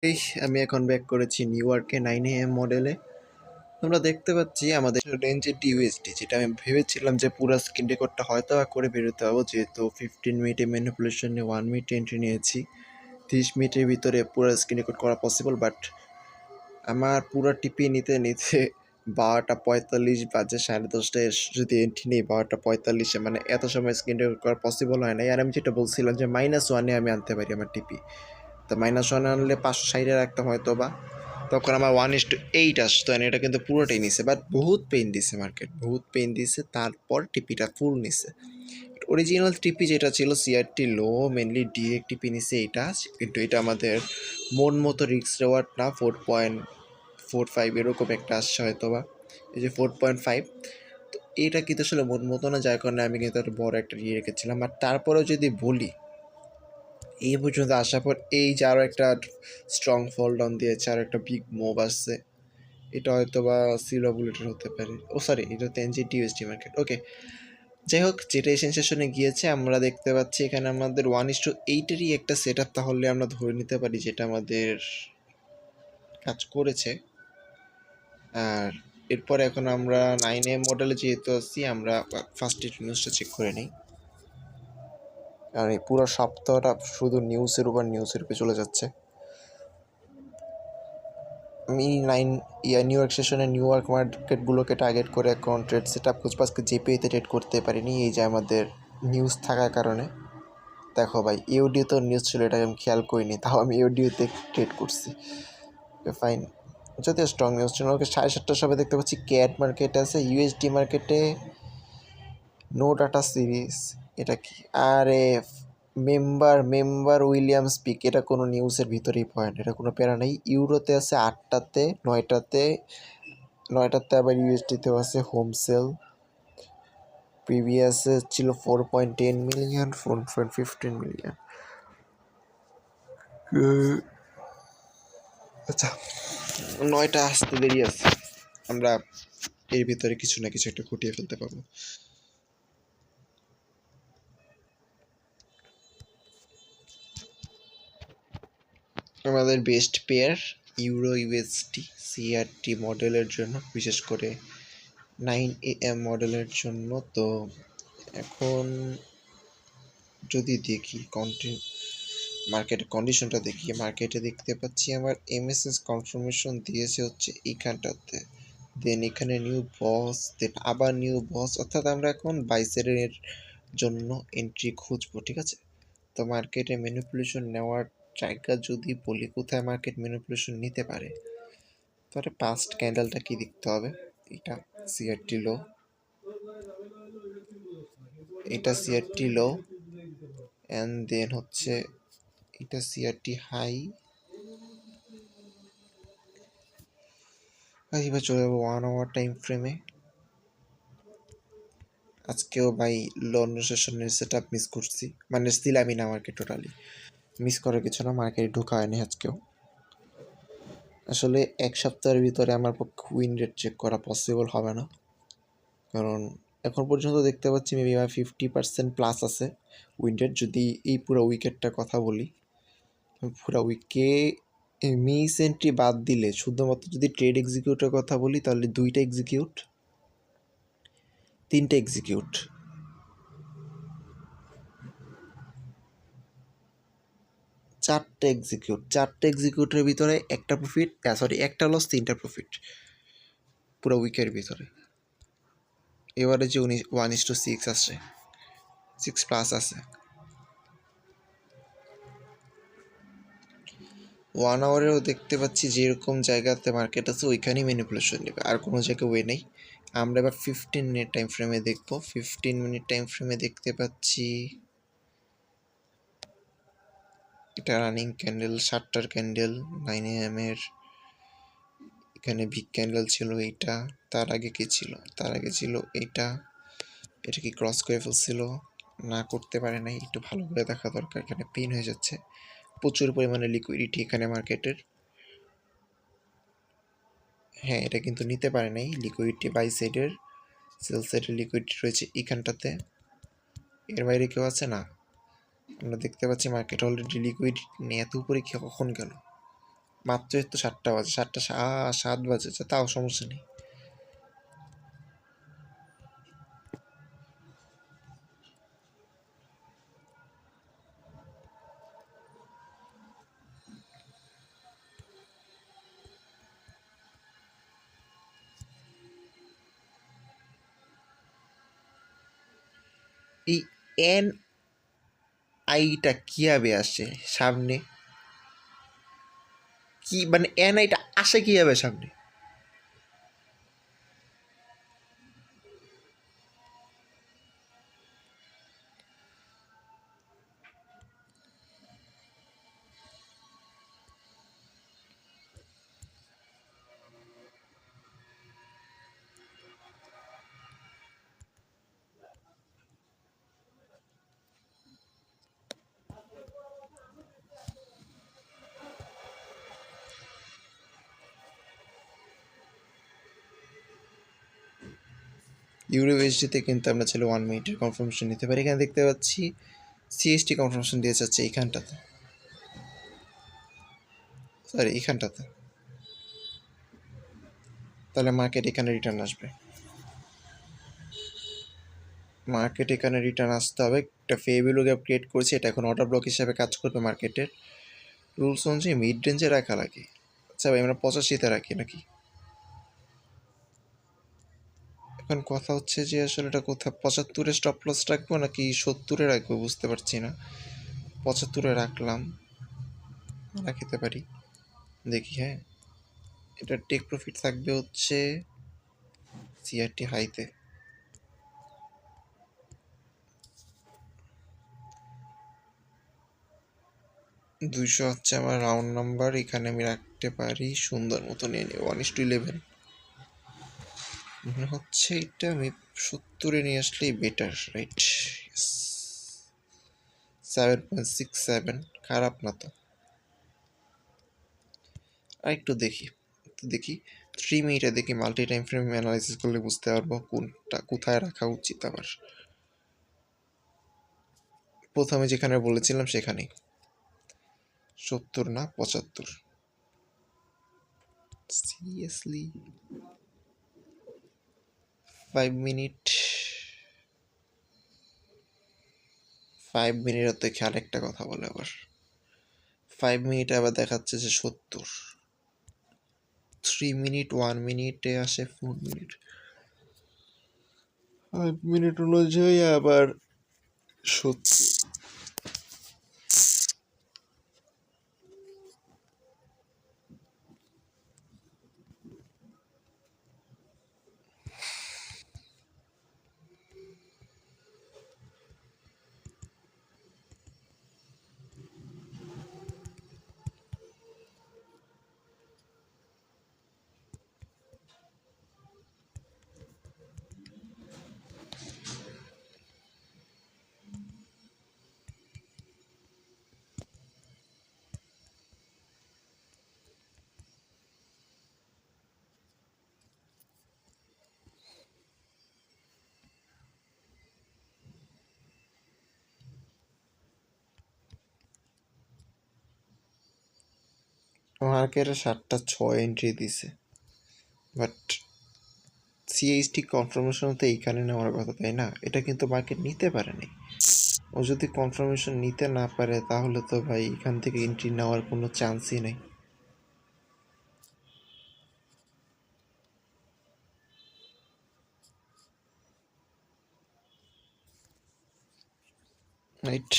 এই আমি এখন ব্যাক করেছি নিউ ইয়র্কে 9 AM মডেলে। আমরা দেখতে পাচ্ছি আমাদের রেঞ্জের ইউএসডি, যেটা আমি ভেবেছিলাম যে পুরো স্ক্রিন রেকর্ডটা হয়তো করে বেরোতে পারবো, যেহেতু 15 মিনিটে ম্যানিপুলেশন নিয়ে 1 মিনিট এন্ট্রি নিয়েছি। 30 মিনিটের ভিতরে পুরো স্ক্রিন রেকর্ড করা পসিবল, বাট আমার পুরো টিপি নিতে নিতে 12টা 45 বাজে। 10:30টায় যদি এন্ট্রি নেই 12টা 45-এ, মানে এত সময় স্ক্রিন রেকর্ড করা পসিবল হয় না। আর আমি যেটা বলছিলাম যে -1-এ আমি আনতে পারি আমার টিপি, তো -1 আনলে 560-এ রাখতাম হয়তো, বা তখন আমার 1:8 আসতো। এটা কিন্তু পুরোটাই নিছে, বাট বহুত পেইন দিছে মার্কেট, বহুত পেইন দিছে। তারপর টিপিটা ফুল নিছে। অরিজিনাল টিপি যেটা ছিল সিআরটি লো, মেনলি ডিরেক্ট টিপি নিছে এটা, কিন্তু এটা আমাদের মন মতো রিস্ক রেওয়ার্ড না। 4.45 এরকম একটা আসছে হয়তো, বা এই যে 4.5, তো এটা কিন্তু আসলে মন মতো না, যার কারণে আমি কিন্তু একটা বড় একটা ইয়ে রেখেছিলাম। আর তারপরেও যদি বলি, এই পর্যন্ত আসার পর এই যে আরও একটা স্ট্রং ফল ডাউন দিয়েছে, আর একটা বিগ মুভ আসছে, এটা হয়তো বা সিলভার বুলেটের হতে পারে। ও সরি, এটা তো এনজিটি ইউএসডি মার্কেট। ওকে, যাই হোক, যেটা এশিয়ান সেশনে গিয়েছে আমরা দেখতে পাচ্ছি এখানে আমাদের 1:8-এরই একটা সেট আপ, তাহলে আমরা ধরে নিতে পারি যেটা আমাদের কাজ করেছে। আর এরপর এখন আমরা 9 AM মডেলে যেহেতু আসছি, আমরা ফার্স্ট নিউজটা চেক করে নিই, কারণ এই পুরো সপ্তাহটা শুধু নিউজের উপর চলে যাচ্ছে। আমি নিউ ইয়র্ক সেশনে নিউ ইয়র্ক মার্কেটগুলোকে টার্গেট করে এখন ট্রেড সেট আপ করছি, আজকে জেপিআইতে ট্রেড করতে পারিনি, এই যে আমাদের নিউজ থাকার কারণে। দেখো ভাই, ইউডিও তো নিউজ ছিল, এটা আমি খেয়াল করিনি, তাও আমি ইউডিওতে ট্রেড করছি। ফাইন, যদিও স্ট্রং নিউজ ছিল। ওকে, 7:30টার সময় দেখতে পাচ্ছি ক্যাট মার্কেট আছে, ইউএসডি মার্কেটে নো ডাটা সিরিজ। এটা কি? আরে মেম্বার উইলিয়ামস পিক, এটা কোনো নিউজের ভিতরেই পয়েন্ট, এটা কোনো প্যারা নেই। ইউরোতে আছে 8টাতে, 9টাতে আবার ইউএসডিতেও আছে হোম সেল। প্রিভিয়াসে ছিল 4.10 মিলিয়ন, 4.15 মিলিয়ন। আচ্ছা, 9টা আসতে দেরি আছে, আমরা এর ভিতরে কিছু না কিছু একটা খুঁটিয়ে ফেলতে পারবো। আমাদের best pair euro USD CRT মডেলের জন্য, বিশেষ করে 9 AM মডেলের জন্য। তো এখন যদি দেখি মার্কেটের কন্ডিশনটা দেখি, মার্কেটে দেখতে পাচ্ছি আমার এমএসএস কনফার্মেশন দিয়েছে হচ্ছে এইখানটাতে, দেন এখানে নিউ বস, দেন আবার নিউ বস, অর্থাৎ আমরা এখন বাইসের জন্য এন্ট্রি খুঁজবো, ঠিক আছে? তো মার্কেটে ম্যানিপুলেশন নেওয়ার জায়গা যদি বলি, কোথায় মার্কেট ম্যানিপুলেশন নিতে পারে, তাহলে পাস্ট ক্যান্ডেলটা কি দেখতে হবে। এটা সিআরটি লো, এটা সিআরটি লো, অ্যান্ড দেন হচ্ছে এটা সিআরটি হাই। এবার চলে যাবো 1 আওয়ার টাইম ফ্রেমে। আজকেও ভাই লন্ডন সেশনের সেট আপ মিস করছি, মানে ছিলামই না মার্কেট, টোটালি মিস করার কিছু না, মার্কেটে ঢোকা হয়নি আজকেও। আসলে এক সপ্তাহের ভিতরে আমার পক্ষে উইন রেট চেক করা পসিবল হবে না, কারণ এখন পর্যন্ত দেখতে পাচ্ছি মেবি আমার 50% প্লাস আছে উইন রেট। যদি এই পুরো উইকেটটার কথা বলি, পুরো উইকে মিস এন্ট্রি বাদ দিলে, শুধুমাত্র যদি ট্রেড এক্সিকিউটের কথা বলি, তাহলে 2টা এক্সিকিউট, 3টে এক্সিকিউট, 4টে এক্সিকিউটের ভিতরে একটা প্রফিট, একটা লস, 3টা প্রফিট পুরো উইকের ভিতরে। এবারে যে 1:6 আসছে, 6+ আছে। 1 আওয়ারেও দেখতে পাচ্ছি যেরকম জায়গাতে মার্কেট আছে ওইখানেই ম্যানিপুলেশন নেবে, আর কোনো জায়গায় ওয়ে নেই। আমরা এবার 15 মিনিট টাইম ফ্রেমে দেখবো। 15 মিনিট টাইম ফ্রেমে দেখতে পাচ্ছি এটা রানিং ক্যান্ডেল, 7টার ক্যান্ডেল 9 AM এর। এখানে বিগ ক্যান্ডেল ছিল এইটা, তার আগে কি ছিল, তার আগে ছিল এইটা। এটা কি ক্রস করে ফেলছিল? না, করতে পারে নাই, একটু ভালো করে দেখা দরকার। এখানে পিন হয়ে যাচ্ছে, প্রচুর পরিমাণে লিকুইডিটি এখানে মার্কেটের। হ্যাঁ, এটা কিন্তু নিতে পারে নাই, লিকুইডিটি বাই সাইডের, সেল সাইডের লিকুইডিটি রয়েছে এখানটাতে। এর বাইরে কেউ আছে না, আমরা দেখতে পাচ্ছি মার্কেট অলরেডি লিকুইডিটি নিয়ে এত উপরে কখন গেল। মাত্রই তো 7টা বাজে, 7 বাজেছে, তাও সমস্যা নেই। এই এন আইটা কিভাবে আসে সামনে? কি মানে এন আইটা আসে কিভাবে সামনে? ইউরোএসডিতে কিন্তু আমরা চাইলে 1 মিনিটের কনফার্মেশন নিতে পারি। এখানে দেখতে পাচ্ছি সিএসটি কনফার্মেশন দিয়ে যাচ্ছে এইখানটাতে, সরি এইখানটাতে। তাহলে মার্কেট এখানে রিটার্ন আসবে, মার্কেট এখানে রিটার্ন আসতে হবে। একটা ফেয়ার ভ্যালু গ্যাপ ক্রিয়েট করেছে, এটা এখন অর্ডার ব্লক হিসাবে কাজ করবে। মার্কেটের রুলস অনুযায়ী মিড রেঞ্জে রাখা লাগে। আচ্ছা ভাই, আমরা 85তে রাখি নাকি? এখন কথা হচ্ছে যে আসলে এটা কোথায়, 75-এ স্টপ লস রাখবো নাকি 70-এ রাখবো বুঝতে পারছি না। 75-এ রাখলাম, রাখিতে পারি, দেখি। হ্যাঁ, এটা টেক প্রফিট থাকবে হচ্ছে সিআরটি হাইতে। 200 হচ্ছে আমার রাউন্ড নাম্বার, এখানে আমি রাখতে পারি সুন্দর মতো নিয়ে নিই 1:11। মনে হচ্ছে এটা আমি 70-এ নিয়ে আসলেই বেটার, রাইট? 7.67, খারাপ না তো। আর একটু দেখি, দেখি 3 মিনিটে দেখি, মাল্টি টাইম ফ্রেম অ্যানালাইসিস করলে বুঝতে পারবো কোনটা কোথায় রাখা উচিত আমার। প্রথমে যেখানে বলেছিলাম সেখানেই, 70 না 75। সিরিয়াসলি 5 মিনিট, 5 মিনিটের দেখে আরেকটা কথা বলে আবার। 5 মিনিটে আবার দেখাচ্ছে যে 70। 3 মিনিট, 1 মিনিটে আসে 4 মিনিট, 5 মিনিট অনুযায়ী আবার 70। মার্কেটে 7টা 6 এন্ট্রি দিছে, বাট সিএইচটি কনফার্মেশন তো এইখানে নেওয়ার কথা, তাই না? এটা কিন্তু মার্কেট নিতে পারেনি। ও যদি কনফার্মেশন নিতে না পারে তাহলে তো ভাই এখান থেকে এন্ট্রি নেওয়ার কোনো চান্সই নেই, রাইট?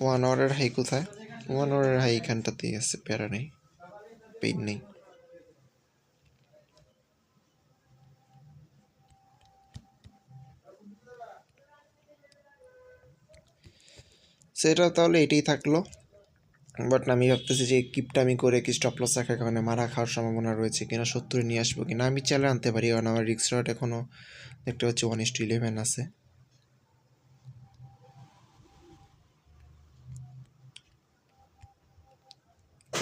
1 আওয়ারের হাই কোথায়? 1 আওয়ারের হাই এখানটাতেই আছে, প্যারা নেই, পেইন নেই। সেটা তাহলে এটাই থাকলো। বাট আমি ভাবতেছি যে কিপটা আমি করে কি স্টপ লস রাখার কারণে মারা খাওয়ার সম্ভাবনা রয়েছে কিনা, 70-এ নিয়ে আসবো কিনা। আমি চাইলে আনতে পারি, কারণ আমার রিক্স রট এখনও দেখতে পাচ্ছি 1:11 আছে।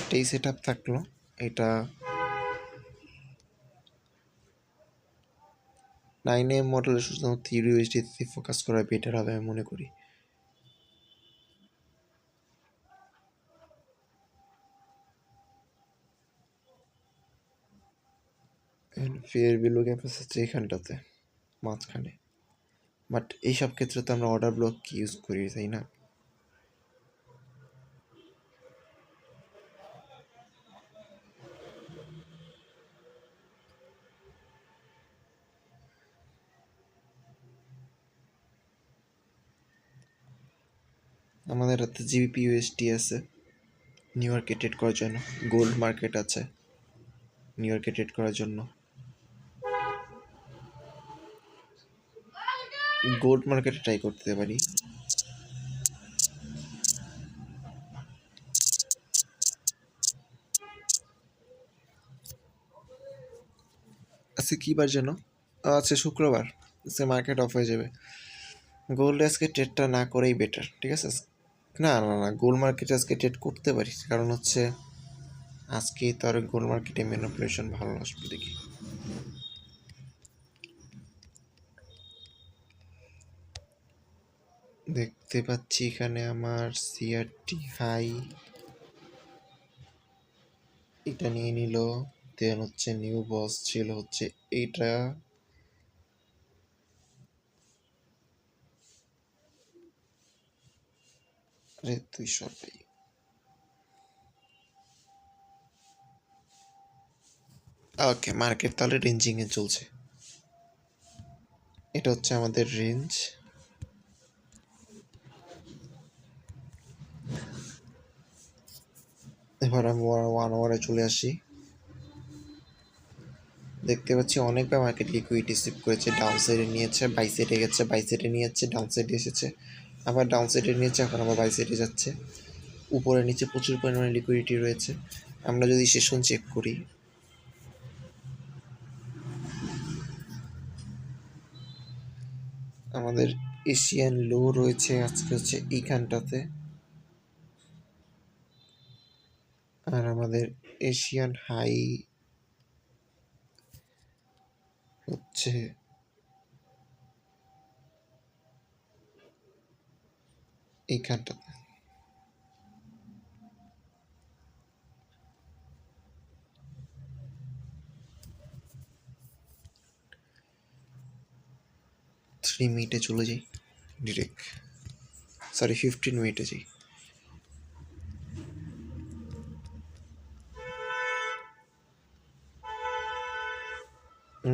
এটাই সেট আপ থাকলো। এটা 9am মডেলে শুধুমাত্র ইউএসডিতে ফোকাস করা বেটার হবে আমি মনে করি। ফেয়ার ভ্যালু ক্যাপাসিটি হচ্ছে এখানটাতে মাঝখানে, বাট এইসব ক্ষেত্রে তো আমরা অর্ডার ব্লক ইউজ করি, তাই না? আমাদের হাতে জিবিপি ইউএসডি আছে নিউ ইয়র্কে ট্রেড করার জন্য, গোল্ড মার্কেট আছে নিউ ইয়র্কে ট্রেড করার জন্য। গোল্ড মার্কেটে ট্রাই করতে পারি। আজকে কী বার যেন? আচ্ছা শুক্রবার, আজকে মার্কেট অফ হয়ে যাবে। গোল্ড আজকে ট্রেডটা না করেই বেটার, ঠিক আছে? না না না, গোল্ড মার্কেটে আজকে ট্রেড করতে পারি, কারণ হচ্ছে আজকে তো আর গোল্ড মার্কেটে ম্যানিপুলেশন ভালো আসবে দেখি। দেখতে পাচ্ছি এখানে আমার সিআরটি হাই এটা নিয়ে নিল, দেন হচ্ছে নিউ বস ছিল হচ্ছে এইটা, আরে তুই সবাই ওকে। মার্কেট তাহলে রেঞ্জিংয়ে চলছে, এটা হচ্ছে আমাদের রেঞ্জ। এবার আমি 1 আওয়ারে চলে আসি। দেখতে পাচ্ছি অনেকবার মার্কেট লিকুইডিটি সিপ করেছে, ডাউন সাইডে নিয়েছে, বাই সাইডে গেছে, বাই সাইডে নিয়েছে, ডাউন সাইডে এসেছে, আবার ডাউন সাইডে নিয়েছে, এখন আবার বাই সাইডে যাচ্ছে। উপরে নিচে প্রচুর পরিমাণে লিকুইডিটি রয়েছে। আমরা যদি সেশন চেক করি, আমাদের এশিয়ান লো রয়েছে আজকে হচ্ছে এইখানটাতে, আর আমাদের এশিয়ান হাই হচ্ছে এইখানটাতে। থ্রি মিনিটে চলে যাই ডিরেক্ট, সরি 15 মিনিটে যাই।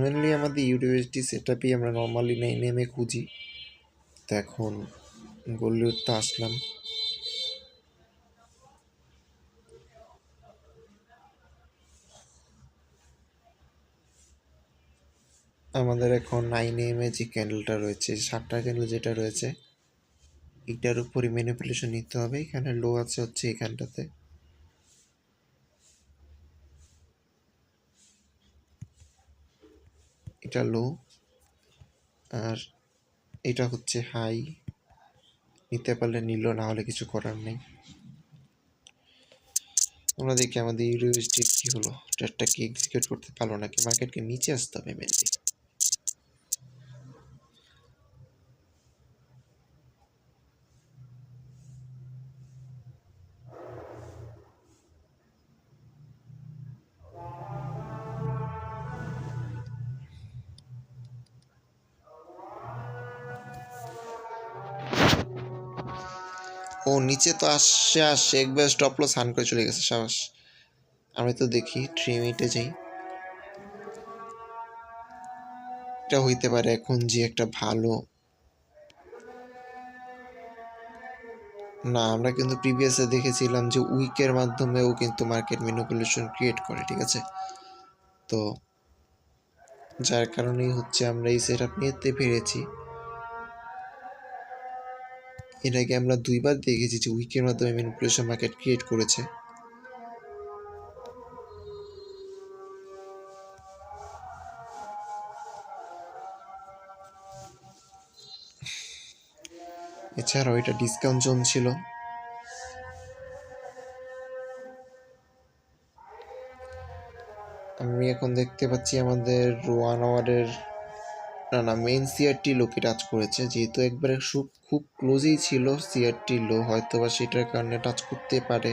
মেনলি আমাদের ইউডিএসডি সেট আপই আমরা নর্মালি নেমে খুঁজি, তো এখন গোল্ডে আসলাম। আমাদের এখন 9am যে ক্যান্ডেলটা রয়েছে, 7টা ক্যান্ডেল যেটা রয়েছে, এটার উপরই ম্যানিপুলেশন নিতে হবে। এখানে লো আছে হচ্ছে এখানটাতে, এটা লো, আর এটা হচ্ছে হাই। নিতে পারলে নিল, না হলে কিছু করার নেই। আমরা দেখি আমাদের ইউডিএসডি কি হলো, ট্রেডটা কি এক্সিকিউট করতে পারলো নাকি, মার্কেটকে নিচে আসতে হবে মেনলি। ও নিচে তো আসছে একবার স্টপ লস হান করে চলে গেছে, সাবাস। আমি তো দেখি 3 মিনিটে যাই, এটা হইতে পারে এখন যে একটা ভালো, না আমরা কিন্তু প্রিভিয়াসে দেখেছিলাম যে উইকের মাধ্যমেও কিন্তু মার্কেট ম্যানিপুলেশন ক্রিয়েট করে, ঠিক আছে? তো যার কারণেই হচ্ছে আমরা এই সেট আপ নিতে পেরেছি। এর আগে আমরা 2বার দেখেছি যে উইকের মাধ্যমে ম্যানিপুলেশন মার্কেট ক্রিয়েট করেছে। এছাড়াও এটা ডিসকাউন্ট জোন ছিল, আমি এখন দেখতে পাচ্ছি আমাদের 1 আওয়ারের না মেইন সিআরটি লোকে টাচ করেছে, যেহেতু একবারে খুব ক্লোজেই ছিল সিআরটি লো, হয়তো বা সেটার কারণে টাচ করতে পারে,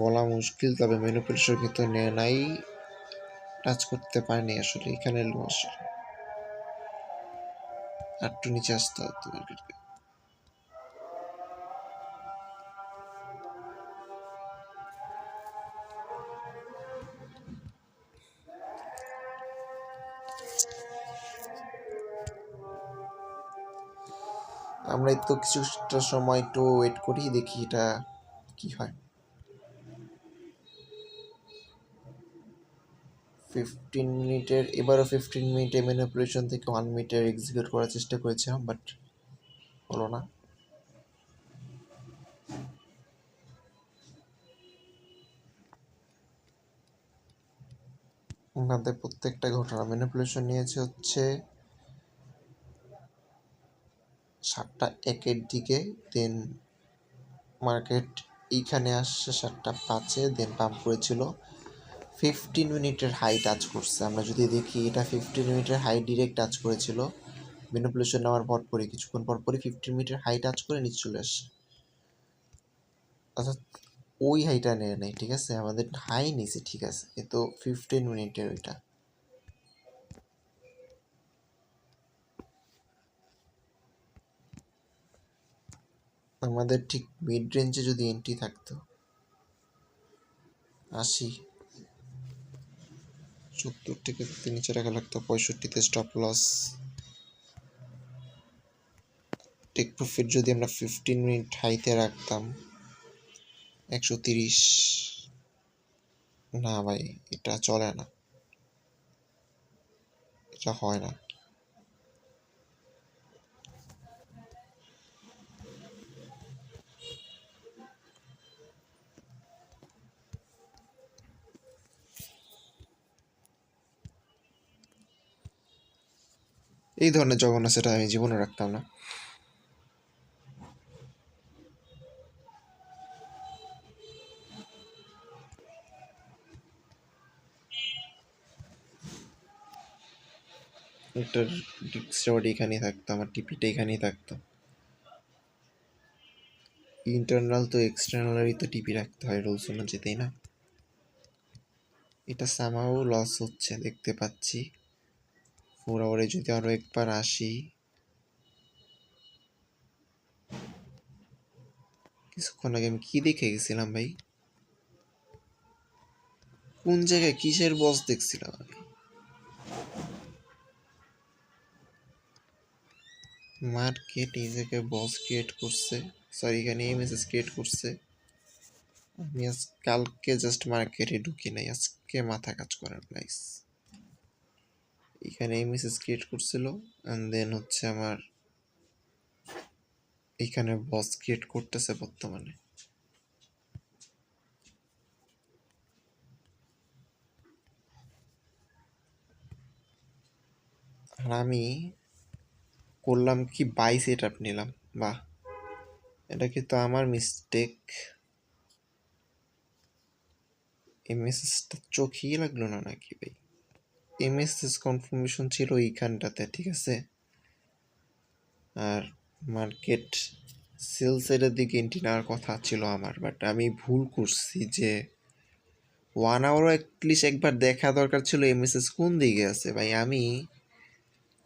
বলা মুশকিল। তবে ম্যানিপুলেশন কিন্তু নেয় নাই, টাচ করতে পারেনি আসলে। এখানে লো আসলে আর একটু নিচে আসতে হতো মার্কেটকে। আমরা তো কিছুটা সময় একটু ওয়েট করি, দেখি এটা কি হয়। 15 মিনিটের, এবারও 15 মিনিটে ম্যানিপুলেশন থেকে 1 মিনিটের এক্সিকিউট করার চেষ্টা করেছিলাম, বাট হলো না। ওনাদের প্রত্যেকটা ঘটনা ম্যানিপুলেশন নিয়েছে হচ্ছে 7টা 1-এর দিকে, দেন মার্কেট এইখানে আসছে 7টা 5-এ, দেন পাম্প করেছিল। 15 মিনিটের হাই টাচ করছে। আমরা যদি দেখি এটা 15 মিনিটের হাই ডিরেক্ট টাচ করেছিল, ম্যানিপুলেশন নেওয়ার পরপরই কিছুক্ষণ পরপরই 15 মিনিটের হাই টাচ করে নিচে চলে আসে। অর্থাৎ ওই হাইটা নেয় নাই, ঠিক আছে, আমাদের হাই নিচে, ঠিক আছে, কিন্তু 15 মিনিটের ওইটা। আমাদের ঠিক মিড রেঞ্জে যদি এন্ট্রি থাকতো 80, 70 থেকে নিচে রাখা লাগতো, 65-তে স্টপ লস। টেক প্রফিট যদি আমরা 15 মিনিট হাইতে রাখতাম 130। না ভাই, এটা চলে না, এটা হয় না। এই ধরনের জঘন্য সেটা আমি জীবনে রাখতাম না। এটার ডিস্কটা এখানেই থাকতো, আমার টিপিটা এখানেই থাকতো। ইন্টারনাল তো এক্সটার্নালেরই তো টিপি রাখতে হয় রুলস অনুযায়ী, তাই না? এটা সামাও লস হচ্ছে দেখতে পাচ্ছি। 4 আওয়ারে যদি আরো একবার আসি, কিছুক্ষণ আগে আমি কি দেখে গেছিলাম ভাই? কোন জায়গায় কিসের বস দেখছিলাম আমি? মার্কেট এই জায়গায় বস ক্রিয়েট করছে, সরি এখানে এমএসএস ক্রিয়েট করছে। আমি আজ কালকে জাস্ট মার্কেটে ঢুকি নাই, আজকে মাথা কাজ করার প্লাইস। এখানে এমএসএস ক্রিয়েট করছিল, অ্যান্ড দেন হচ্ছে আমার এখানে বস ক্রিয়েট করতেছে বর্তমানে। আর আমি করলাম কি, বাই সেট আপ নিলাম। বাহ, এটা কিন্তু আমার মিস্টেক। এমএসএসটা চোখেই লাগলো না নাকি ভাই? এমএসএস কনফার্মেশন ছিল এইখানটাতে, ঠিক আছে, আর মার্কেট সেল সাইডের দিকে এন্ট্রি নেওয়ার কথা ছিল আমার, বাট আমি ভুল করছি যে 1 আওয়ারও অ্যাটলিস্ট একবার দেখা দরকার ছিল এমএসএস কোন দিকে আছে। ভাই আমি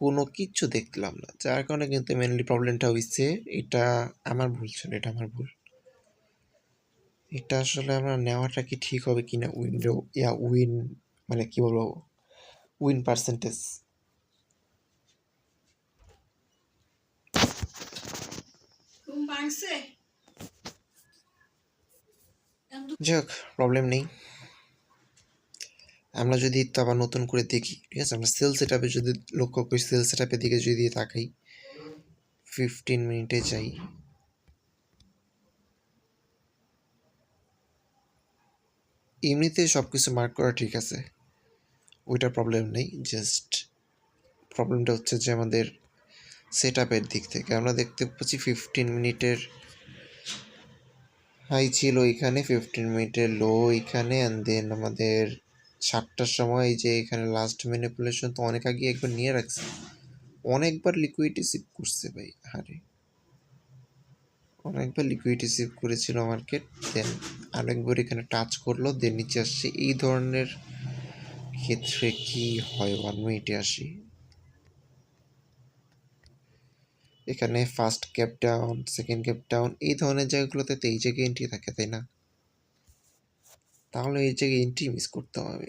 কোনো কিচ্ছু দেখলাম না, যার কারণে কিন্তু মেনলি প্রবলেমটা হয়েছে। এটা আমার ভুল ছিল, এটা আমার ভুল। এটা আসলে আমরা নেওয়াটা কি ঠিক হবে কিনা, উইন্ডো উইন মানে কি বলবো, উইন পার্সেন্টেজ। যাই হোক, প্রবলেম নেই। আমরা যদি তো আবার নতুন করে দেখি, ঠিক আছে, আমরা সেল সেট আপে যদি লক্ষ্য করি, সেল সেট আপের দিকে যদি তাকাই, 15 মিনিটে যাই, এমনিতে সব কিছু মার্ক করা ঠিক আছে, ওইটা প্রবলেম নেই। জাস্ট প্রবলেমটা হচ্ছে যে আমাদের সেট আপের দিক থেকে আমরা দেখতে পাচ্ছি 15 মিনিটের হাই ছিল এখানে, 15 মিনিটের লো এখানে, অ্যান্ড দেন আমাদের 7টার সময় এই যে এখানে লাস্ট ম্যানিপুলেশন তো অনেক আগে একবার নিয়ে রাখছে, অনেকবার লিকুইডিটি সিপ করছে ভাই, আরে অনেকবার লিকুইডিটি সিপ করেছিল মার্কেট, দেন আরেকবার এখানে টাচ করলো, দেন নিচে আসছে। এই ধরনের ক্ষেত্রে কি হয়, 1 মিনিটে আসি, এখানে first cap down, second cap down, এই ধরনের জায়গাগুলোতে তো এই জায়গায় এন্ট্রি থাকে তাই না? তাহলে এই জায়গায় এন্ট্রি মিস করতে হবে।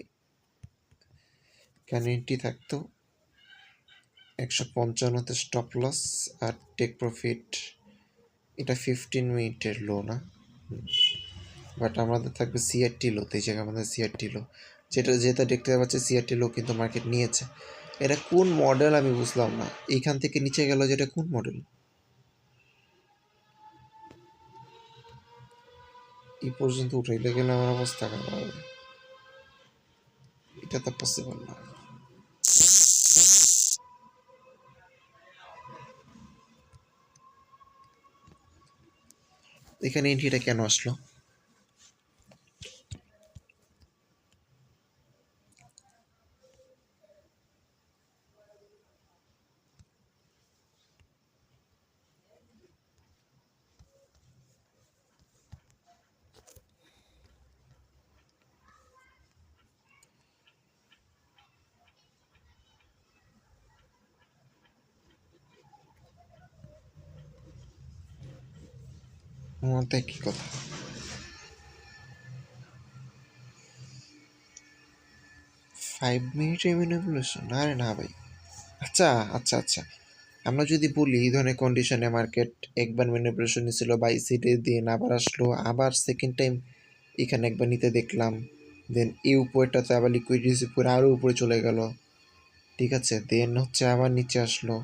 কেন এন্ট্রি থাকতো 155তে স্টপ লস আর টেক প্রফিট, এটা 15 মিনিটের লো না, বাট আমাদের থাকবে সিআরটি লো, তো এই জায়গায় আমাদের সিআরটি লো, যেটা দেখতে পাচ্ছে সিআরটি লো কিন্তু মার্কেট নিয়েছে। এটা কোন মডেল আমি বুঝলাম না, এইখান থেকে নিচে গেল যেটা কোন মডেল? এই পর্যন্ত উঠাইতে গেলে আমার অবস্থা খারাপ হবে, এটা তো পসিবল না। এখানে এন্ট্রিটা কেন আসলো? তাই কি কথা, 5 মিনিটের ম্যানিপুলেশন? আরে না ভাই, আচ্ছা আচ্ছা আচ্ছা, আমরা যদি বলি এই ধরনের কন্ডিশনে মার্কেট একবার ম্যানিপুলেশন নিয়েছিল, বাই সিটে দিয়ে আবার আসলো, আবার সেকেন্ড টাইম এখানে একবার নিতে দেখলাম, দেন এই উপরটাতে আবার লিকুইডিটি উপরে আরও উপরে চলে গেল, ঠিক আছে, দেন হচ্ছে আবার নিচে আসলো,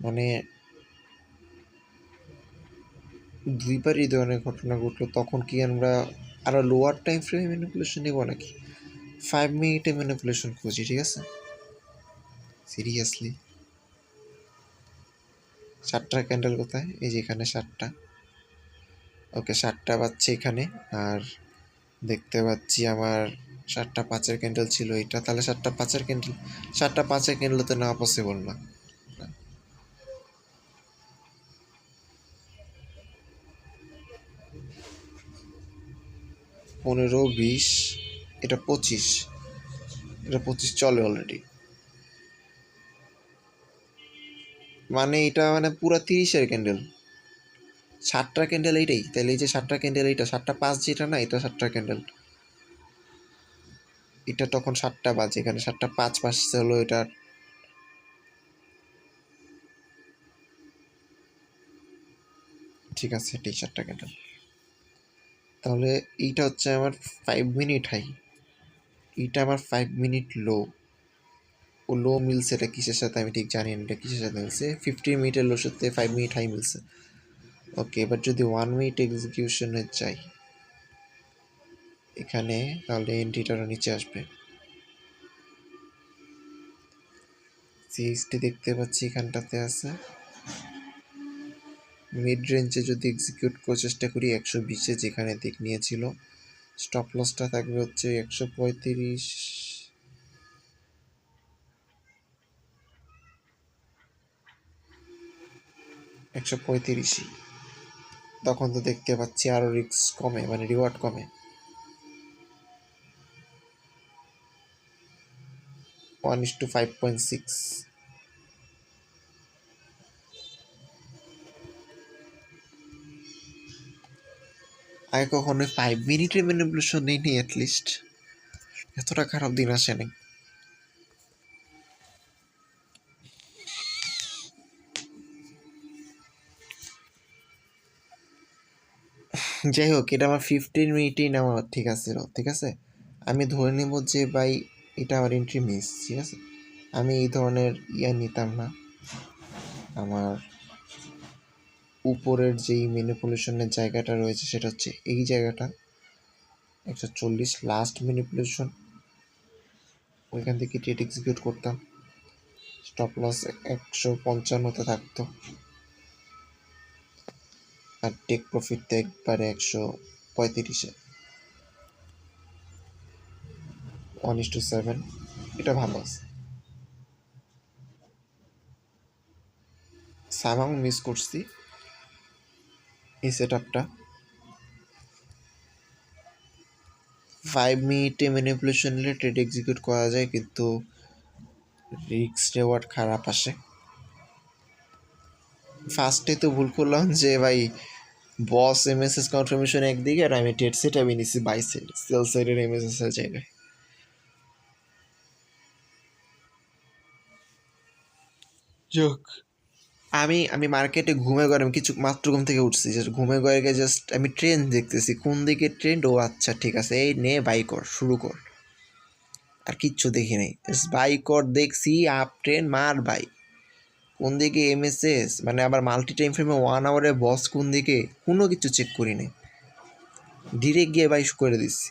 মানে দুইবার এই ধরনের ঘটনা ঘটলো, তখন কি আমরা আরও লোয়ার টাইম ফ্রেমে ম্যানিপুলেশন নেবো নাকি? 5 মিনিটে ম্যানিপুলেশন খুঁজি, ঠিক আছে, সিরিয়াসলি। 7টার ক্যান্ডেল কোথায়? এই যে এখানে 7টা, ওকে 7টা বাজছে এখানে, আর দেখতে পাচ্ছি আমার 7টা 5-এর ক্যান্ডেল ছিল এটা, তাহলে 7টা 5-এর ক্যান্ডেল, 7টা 5-এর ক্যান্ডেল তো নেওয়া পসিবল না। 15 20, এটা 25, এটা 25 চলে অলরেডি, মানে এটা মানে পুরো 30-এর ক্যান্ডেল, 7টার ক্যান্ডেল এইটাই, তাহলে এই যে 7টার ক্যান্ডেল এইটা, 7টা 5 যেটা না, এটা 7টার ক্যান্ডেল, এটা তখন 7টা বাজে, এখানে 7টা 5 বাজছে হলো এটা, ঠিক আছে, এটাই 7টা ক্যান্ডেল, তাহলে এইটা হচ্ছে আমার 5 মিনিট হাই, এইটা আমার 5 মিনিট লো, ও লো মিলছে, এটা কিসের সাথে আমি ঠিক জানি না, এটা কিসের সাথে মিলছে, 15 মিনিটের লোর সাথে 5 মিনিট হাই মিলছে। ওকে, এবার যদি 1 মিনিট এক্সিকিউশনে যাই এখানে, তাহলে এন্ট্রিটারও নিচে আসবে, সিএসটি দেখতে পাচ্ছি এখানটাতে আছে, মিড রেঞ্জে যদি এক্সিকিউট করার চেষ্টা করি 120-এ যেখানে দিক নিয়েছিল, স্টপ লসটা থাকবে হচ্ছে 135, 135ই, তখন তো দেখতে পাচ্ছি আরও রিস্ক কমে, মানে রিওয়ার্ড কমে, 1:5.6। আগে কখনো 5 মিনিটের ম্যানিপুলেশন নেই অ্যাটলিস্ট, এতটা খারাপ দিন আসে নাই। যাই হোক, এটা আমার 15 মিনিটেই নেওয়া ঠিক আছে, ঠিক আছে, আমি ধরে নেব যে ভাই এটা আমার এন্ট্রি মিস, ঠিক আছে, আমি এই ধরনের নিতাম না, আমার উপরের যেই ম্যানিপুলেশনের জায়গাটা রয়েছে সেটা হচ্ছে এই জায়গাটা 140 লাস্ট ম্যানিপুলেশন, ওইখান থেকে ট্রেড এক্সিকিউট করতাম, স্টপ লস 155-তে থাকতো, আর টেক প্রফিটটা একবারে 135-এ। 1:7, এটা ভালো আছে। সামাং মিস করছি এই সেট আপটা। 5 মিনিটে ম্যানিপুলেশন নিলে ট্রেড এক্সিকিউট করা যায়, কিন্তু রিস্ক রেওয়ার্ড খারাপ আসে। ফার্স্টে তো ভুল করলাম যে ভাই বস এমএসএস কনফার্মেশন একদিকে আর আমি ট্রেড সেট আমি নিছি বাই সাইড, সেল সাইডের এমএসএস এর জায়গায়। যোক, আমি আমি মার্কেটে ঘুমে ঘরে আমি কিছু মাত্র ঘুম থেকে উঠছি, জাস্ট ঘুমে ঘরে গিয়ে জাস্ট আমি ট্রেন্ড দেখতেছি কোন দিকে ট্রেন্ড। ও আচ্ছা ঠিক আছে, এই নে বাই কর, শুরু কর। আর কিচ্ছু দেখি নাই, জাস্ট বাই কর দেখছি, আপ ট্রেন্ড মার বাই। কোন দিকে এমএসএস মানে আবার মাল্টি টাইম ফ্রেমে 1 আওয়ারে বস কোন দিকে কোনো কিছু চেক করি নাই, ডিরেক্ট গিয়ে বাই করে দিচ্ছি।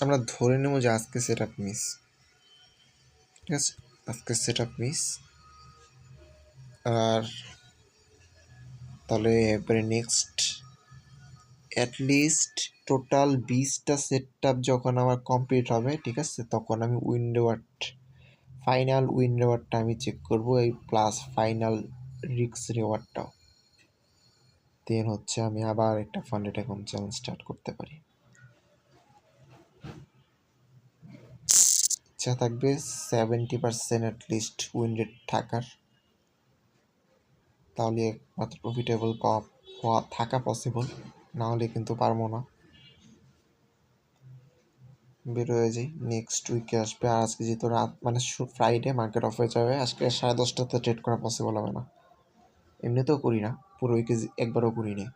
আমরা ধরে নেব যে আজকে সেট আপ মিস, ঠিক আছে, আজকে সেট আপ মিস। আর তাহলে এরপরে নেক্সট অ্যাটলিস্ট টোটাল 20টা সেট আপ যখন আমার কমপ্লিট হবে, ঠিক আছে, তখন আমি ফাইনাল উইন রেওয়ার্ডটা আমি চেক করব, এই প্লাস ফাইনাল রিস্ক রেওয়ার্ডটাও। দেন হচ্ছে আমি আবার একটা ফান্ডেড অ্যাকাউন্ট চ্যালেঞ্জ স্টার্ট করতে পারি। ইচ্ছা থাকবে 70% অ্যাটলিস্ট উইন রেট থাকার, তাহলে একমাত্র প্রফিটেবল থাকা পসিবল, না হলে কিন্তু পারবো না। বের হয়ে যাই, নেক্সট উইকে আসবে। আর আজকে যেহেতু রাত মানে ফ্রাইডে মার্কেট অফ হয়ে যাবে, আজকে 10:30টাতে ট্রেড করা পসিবল হবে না। এমনিতেও করি না, পুরো উইকে একবারও করি নি।